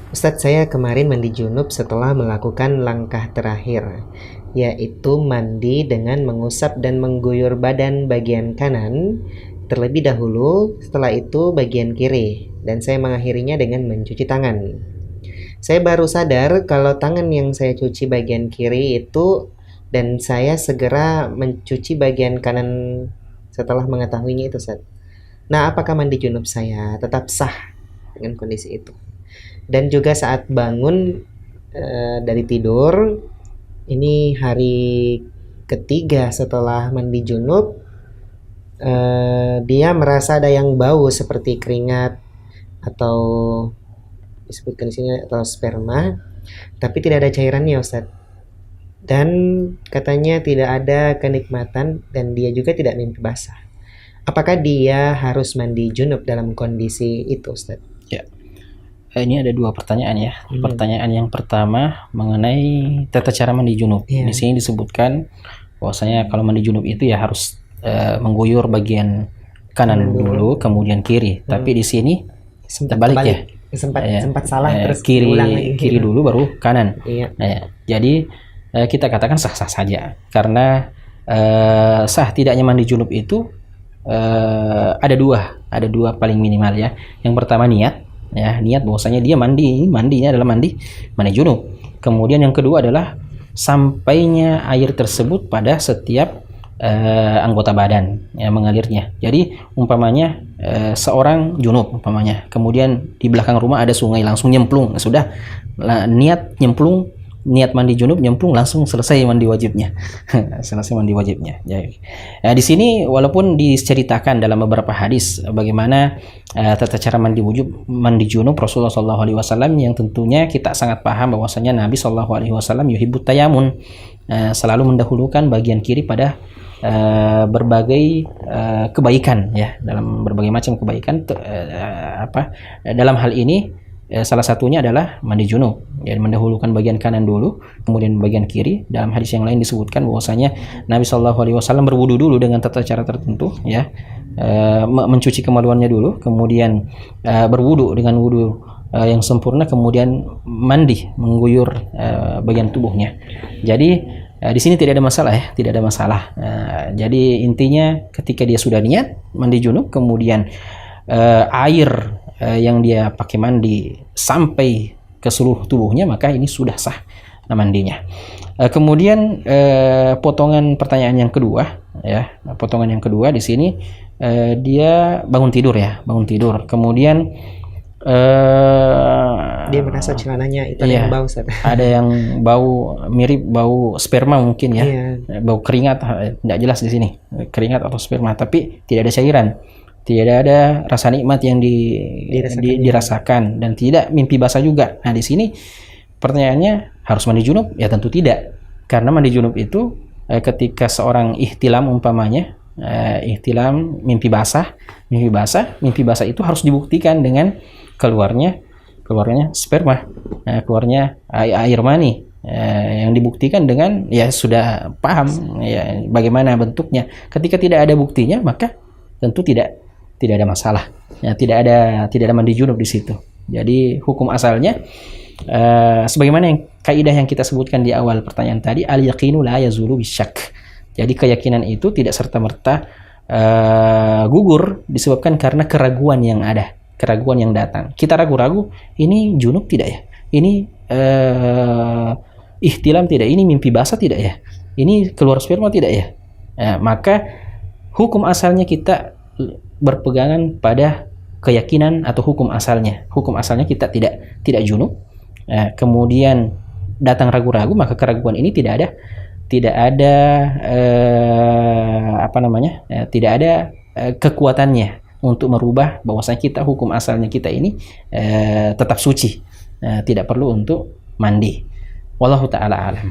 Ustadz, saya kemarin mandi junub setelah melakukan langkah terakhir, yaitu mandi dengan mengusap dan mengguyur badan bagian kanan terlebih dahulu, setelah itu bagian kiri, dan saya mengakhirinya dengan mencuci tangan. Saya baru sadar kalau tangan yang saya cuci bagian kiri itu, dan saya segera mencuci bagian kanan setelah mengetahuinya itu, Ustadz. Nah, apakah mandi junub saya tetap sah dengan kondisi itu? Dan juga saat bangun dari tidur, ini hari ketiga setelah mandi junub, dia merasa ada yang bau seperti keringat atau disebutkan di sini atau sperma, tapi tidak ada cairannya, Ustadz. Dan katanya tidak ada kenikmatan dan dia juga tidak mimpi basah. Apakah dia harus mandi junub dalam kondisi itu, Ustadz? Ya, ini ada dua pertanyaan ya. Pertanyaan yang pertama mengenai tata cara mandi junub. Iya. Di sini disebutkan bahwasanya kalau mandi junub itu ya harus mengguyur bagian kanan dulu, kemudian kiri. Tapi di sini terbalik ya. Sempat salah terus kiri dulu baru kanan. Iya. Jadi kita katakan sah-sah saja karena sah tidaknya mandi junub itu ada dua paling minimal ya. Yang pertama niat bahwasanya dia mandinya adalah mandi junub. Kemudian yang kedua adalah sampainya air tersebut pada setiap anggota badan ya, mengalirnya. Jadi umpamanya seorang junub umpamanya, kemudian di belakang rumah ada sungai, langsung nyemplung, sudah niat mandi junub nyemplung, langsung selesai mandi wajibnya. Jadi di sini walaupun diceritakan dalam beberapa hadis bagaimana tata cara mandi junub Rasulullah SAW, yang tentunya kita sangat paham bahwasanya Nabi SAW yuhibbut tayamun, selalu mendahulukan bagian kiri pada berbagai kebaikan ya, dalam berbagai macam kebaikan. Dalam hal ini salah satunya adalah mandi junub, ya, mendahulukan bagian kanan dulu, kemudian bagian kiri. Dalam hadis yang lain disebutkan bahwasanya Nabi SAW berwudu dulu dengan tata cara tertentu, ya, mencuci kemaluannya dulu, kemudian berwudu dengan wudu yang sempurna, kemudian mandi mengguyur bagian tubuhnya. Jadi di sini tidak ada masalah ya, tidak ada masalah. Jadi intinya ketika dia sudah niat mandi junub, kemudian air yang dia pakai mandi sampai ke seluruh tubuhnya, maka ini sudah sah mandinya. Kemudian potongan pertanyaan yang kedua ya, potongan yang kedua di sini dia bangun tidur, kemudian dia merasa celananya itu ada yang bau, Ustaz. Ada yang bau mirip bau sperma mungkin ya, bau keringat, tidak jelas di sini keringat atau sperma, tapi tidak ada cairan, tidak ada rasa nikmat yang dirasakan, dan tidak mimpi basah juga. Nah di sini pertanyaannya, harus mandi junub? Ya tentu tidak, karena mandi junub itu ketika seorang ihtilam umpamanya, ihtilam mimpi basah itu harus dibuktikan dengan keluarnya sperma, keluarnya air mani, yang dibuktikan dengan ya sudah paham ya bagaimana bentuknya. Ketika tidak ada buktinya, maka tentu tidak ada masalah ya, tidak ada mandi junub di situ. Jadi hukum asalnya sebagaimana yang kaidah yang kita sebutkan di awal pertanyaan tadi, al yaqinu la yazulu bisyak. Jadi keyakinan itu tidak serta-merta gugur disebabkan karena keraguan yang ada, keraguan yang datang. Kita ragu-ragu, ini junub tidak ya, ini ihtilam tidak, ini mimpi basah tidak ya, ini keluar sperma tidak ya, maka hukum asalnya kita berpegangan pada keyakinan atau hukum asalnya. Hukum asalnya kita tidak junub. Kemudian datang ragu-ragu, maka keraguan ini tidak ada tidak ada kekuatannya untuk merubah bahwasanya kita hukum asalnya kita ini tetap suci, tidak perlu untuk mandi. Wallahu taala alam.